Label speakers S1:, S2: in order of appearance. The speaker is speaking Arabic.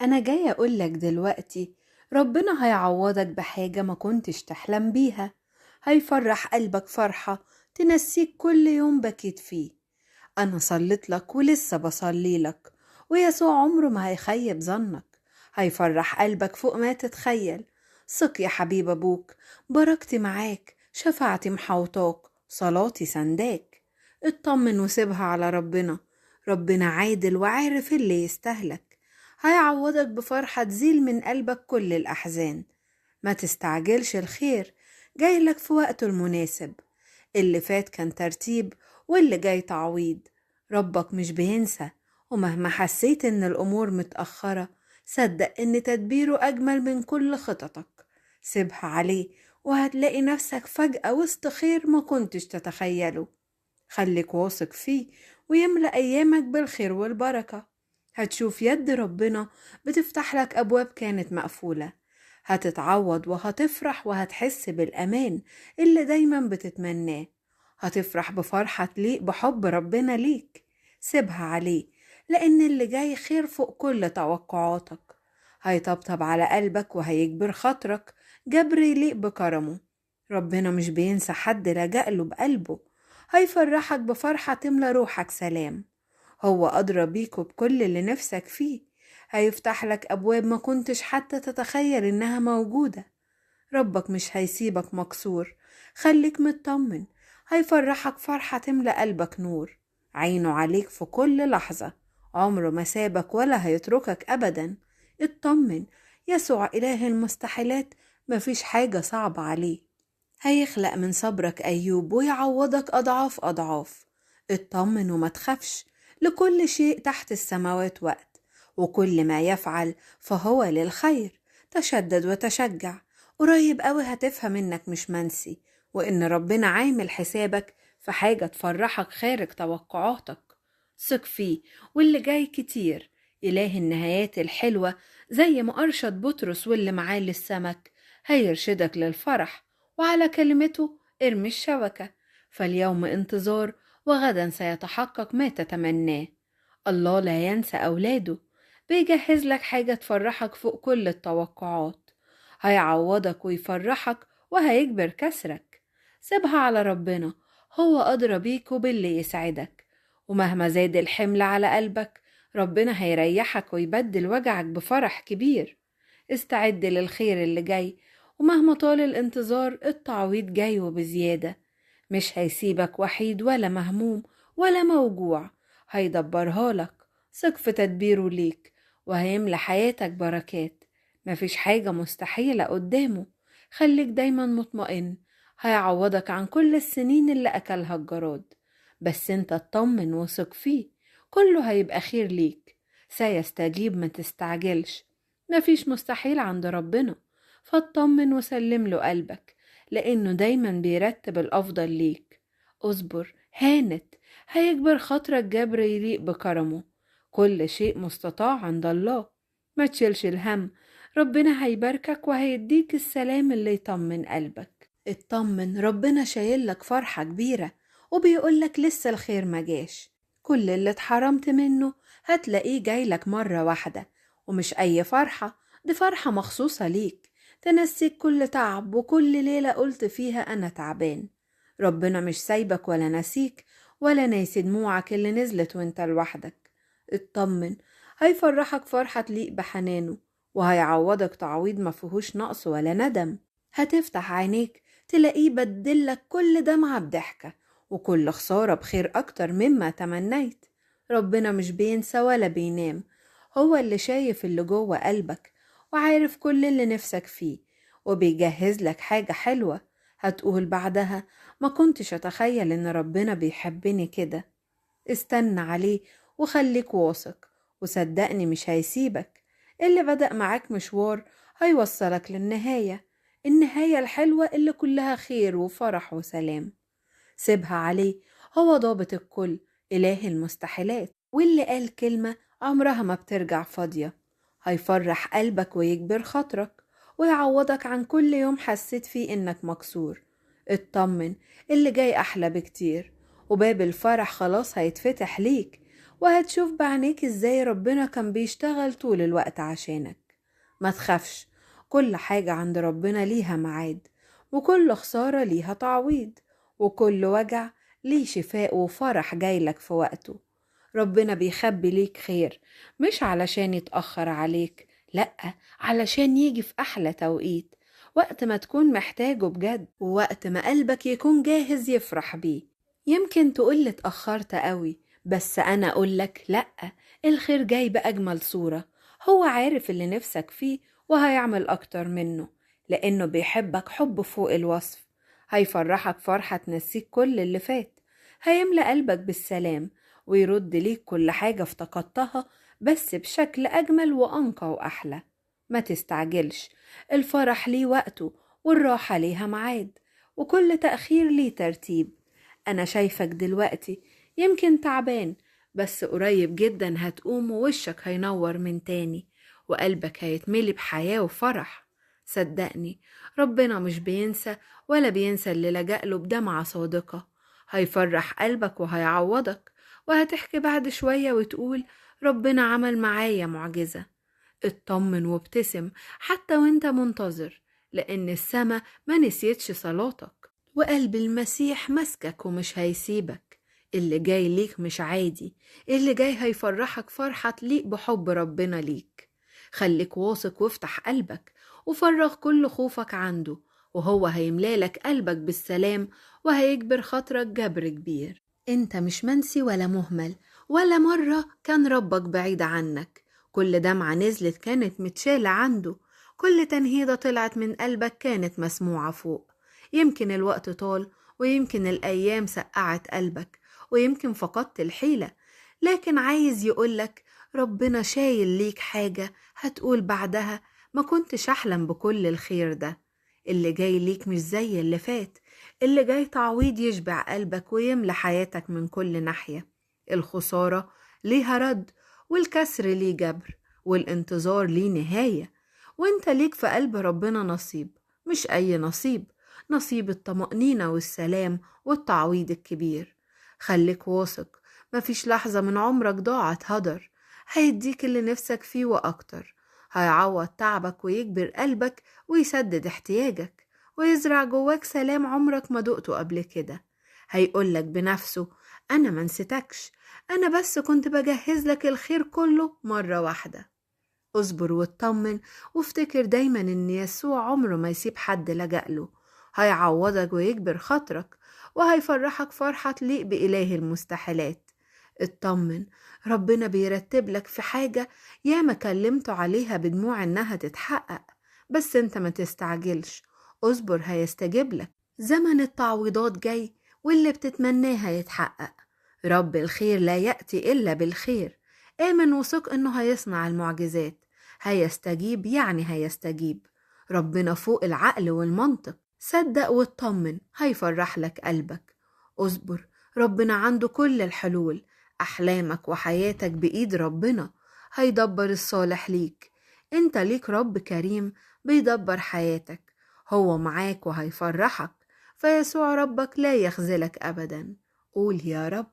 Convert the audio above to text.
S1: أنا جاية أقولك دلوقتي، ربنا هيعوضك بحاجة ما كنتش تحلم بيها. هيفرح قلبك فرحة تنسيك كل يوم بكيت فيه. أنا صليت لك ولسه بصلي لك، ويسوع عمره ما هيخيب ظنك. هيفرح قلبك فوق ما تتخيل. ثق يا حبيب أبوك، بركتي معاك، شفاعتي محوطاك، صلاتي سنداك. اطمن وسيبها على ربنا. ربنا عادل وعارف اللي يستهلك. هيعوضك بفرحة تزيل من قلبك كل الأحزان. ما تستعجلش، الخير جايلك في وقته المناسب. اللي فات كان ترتيب، واللي جاي تعويض. ربك مش بينسى، ومهما حسيت إن الأمور متأخرة، صدق إن تدبيره أجمل من كل خططك. سيبها عليه، وهتلاقي نفسك فجأة وسط خير ما كنتش تتخيله. خليك واثق فيه، ويملأ أيامك بالخير والبركة. هتشوف يد ربنا بتفتح لك أبواب كانت مقفولة. هتتعوض وهتفرح وهتحس بالأمان اللي دايما بتتمناه. هتفرح بفرحة تليق بحب ربنا ليك. سيبها عليه، لأن اللي جاي خير فوق كل توقعاتك. هيطبطب على قلبك وهيجبر خاطرك، جبر يليق بكرمه. ربنا مش بينسى حد لجأ له بقلبه. هيفرحك بفرحة تملى روحك سلام. هو أدرى بيك وبكل اللي نفسك فيه. هيفتح لك أبواب ما كنتش حتى تتخيل إنها موجودة. ربك مش هيسيبك مكسور. خليك مطمن. هيفرحك فرحة تملى قلبك نور. عينه عليك في كل لحظة. عمره ما سابك ولا هيتركك أبدا. اطمن، يسوع إله المستحيلات، مفيش حاجة صعبة عليه. هيخلق من صبرك أيوب ويعوضك أضعاف أضعاف. اطمن وما تخافش، لكل شيء تحت السماوات وقت، وكل ما يفعل فهو للخير. تشدد وتشجع، قريب قوي هتفهم إنك مش منسي، وإن ربنا عامل حسابك في حاجة تفرحك خارج توقعاتك. ثق فيه، واللي جاي كتير. إله النهايات الحلوة، زي ما أرشد بطرس واللي معاه للسمك، هيرشدك للفرح. وعلى كلمته ارمي الشبكة. فاليوم انتظار، وغدا سيتحقق ما تتمناه. الله لا ينسى أولاده. بيجهز لك حاجة تفرحك فوق كل التوقعات. هيعوضك ويفرحك وهيجبر كسرك. سيبها على ربنا، هو أدرى بيك وباللي يسعدك. ومهما زاد الحمل على قلبك، ربنا هيريحك ويبدل وجعك بفرح كبير. استعد للخير اللي جاي، ومهما طال الانتظار التعويض جاي وبزيادة. مش هيسيبك وحيد ولا مهموم ولا موجوع. هيدبرها لك. ثق في تدبيره ليك، وهيملى حياتك بركات. مفيش حاجة مستحيلة قدامه. خليك دايما مطمئن. هيعوضك عن كل السنين اللي أكلها الجراد. بس انت اطمن وثق فيه، كله هيبقى خير ليك. سيستجيب، ما تستعجلش. مفيش مستحيل عند ربنا. فاطمن وسلم له قلبك، لأنه دايما بيرتب الأفضل ليك. اصبر، هانت. هيجبر خاطرك جبر يليق بكرمه. كل شيء مستطاع عند الله. ما تشيلش الهم. ربنا هيباركك وهيديك السلام اللي يطمن قلبك. اطمن، ربنا شايلك فرحة كبيرة، وبيقولك لسه الخير مجاش. كل اللي اتحرمت منه هتلاقيه جايلك مرة واحدة. ومش أي فرحة، دي فرحة مخصوصة ليك، تنسيك كل تعب وكل ليلة قلت فيها أنا تعبان. ربنا مش سايبك ولا نسيك، ولا ناسي دموعك اللي نزلت وانت لوحدك. اطمن، هيفرحك فرحة تليق بحنانه، وهيعوضك تعويض ما فيهوش نقص ولا ندم. هتفتح عينيك تلاقيه بدلك كل دمعة بضحكة، وكل خسارة بخير أكتر مما تمنيت. ربنا مش بينسى ولا بينام. هو اللي شايف اللي جوه قلبك، وعارف كل اللي نفسك فيه، وبيجهز لك حاجة حلوة. هتقول بعدها ما كنتش أتخيل إن ربنا بيحبني كده. استنى عليه وخليك واثق، وصدقني مش هيسيبك. اللي بدأ معاك مشوار هيوصلك للنهاية، النهاية الحلوة اللي كلها خير وفرح وسلام. سيبها عليه، هو ضابط الكل، إله المستحيلات، واللي قال كلمة عمرها ما بترجع فاضية. هيفرح قلبك ويجبر خاطرك، ويعوضك عن كل يوم حسيت فيه إنك مكسور. اطمن، اللي جاي أحلى بكتير، وباب الفرح خلاص هيتفتح ليك. وهتشوف بعينيك ازاي ربنا كان بيشتغل طول الوقت عشانك. ما تخافش، كل حاجة عند ربنا ليها ميعاد، وكل خسارة ليها تعويض، وكل وجع ليه شفاء وفرح جايلك في وقته. ربنا بيخبي ليك خير، مش علشان يتأخر عليك، لأ، علشان يجي في أحلى توقيت، وقت ما تكون محتاجه بجد، ووقت ما قلبك يكون جاهز يفرح بيه. يمكن تقول اتأخرت قوي، بس أنا أقولك لأ، الخير جاي بأجمل صورة. هو عارف اللي نفسك فيه وهيعمل أكتر منه، لأنه بيحبك حب فوق الوصف. هيفرحك فرحة تنسيك كل اللي فات، هيملأ قلبك بالسلام، ويرد ليك كل حاجة افتقدتها بس بشكل أجمل وأنقى وأحلى. ما تستعجلش، الفرح ليه وقته، والراحة ليها ميعاد، وكل تأخير ليه ترتيب. أنا شايفك دلوقتي يمكن تعبان، بس قريب جدا هتقوم ووشك هينور من تاني، وقلبك هيتملي بحياة وفرح. صدقني، ربنا مش بينسى، ولا بينسى اللي لجأ له بدمعة صادقة. هيفرح قلبك وهيعوضك، وهتحكي بعد شوية وتقول ربنا عمل معايا معجزة. اطمن وابتسم حتى وانت منتظر، لأن السما ما نسيتش صلاتك، وقلب المسيح مسكك ومش هيسيبك. اللي جاي ليك مش عادي، اللي جاي هيفرحك فرحة تليق بحب ربنا ليك. خليك واثق وافتح قلبك، وفرغ كل خوفك عنده، وهو هيملالك قلبك بالسلام، وهيجبر خاطرك جبر كبير. انت مش منسي ولا مهمل، ولا مرة كان ربك بعيد عنك. كل دمعة نزلت كانت متشالة عنده، كل تنهيدة طلعت من قلبك كانت مسموعة فوق. يمكن الوقت طال، ويمكن الأيام سقعت قلبك، ويمكن فقدت الحيلة، لكن عايز يقولك ربنا شايل ليك حاجة هتقول بعدها ما كنتش أحلم بكل الخير ده. اللي جاي ليك مش زي اللي فات، اللي جاي تعويض يشبع قلبك ويملى حياتك من كل ناحية. الخسارة ليها رد، والكسر ليه جبر، والانتظار ليه نهاية. وانت ليك في قلب ربنا نصيب، مش أي نصيب، نصيب الطمأنينة والسلام والتعويض الكبير. خليك واثق، مفيش لحظة من عمرك ضاعت هدر. هيديك اللي نفسك فيه وأكتر، هيعوض تعبك ويجبر قلبك ويسدد احتياجك، ويزرع جواك سلام عمرك ما دقته قبل كده. هيقولك بنفسه أنا منستكش، أنا بس كنت بجهز لك الخير كله مرة واحدة. اصبر واطمن، وافتكر دايما ان يسوع عمره ما يسيب حد لجأ له. هيعوضك ويجبر خاطرك، وهيفرحك فرحة تليق بإله المستحيلات. اطمن، ربنا بيرتب لك في حاجة ياما كلمته عليها بدموع انها تتحقق، بس انت ما تستعجلش. اصبر، هيستجيب لك. زمن التعويضات جاي، واللي بتتمناه هيتحقق. رب الخير لا يأتي إلا بالخير. آمن وثق إنه هيصنع المعجزات، هيستجيب يعني هيستجيب. ربنا فوق العقل والمنطق، صدق واطمن، هيفرح لك قلبك. اصبر، ربنا عنده كل الحلول. أحلامك وحياتك بإيد ربنا، هيدبر الصالح ليك. انت ليك رب كريم بيدبر حياتك، هو معاك وهيفرحك. فيسوع ربك لا يخذلك أبدا. قول يا رب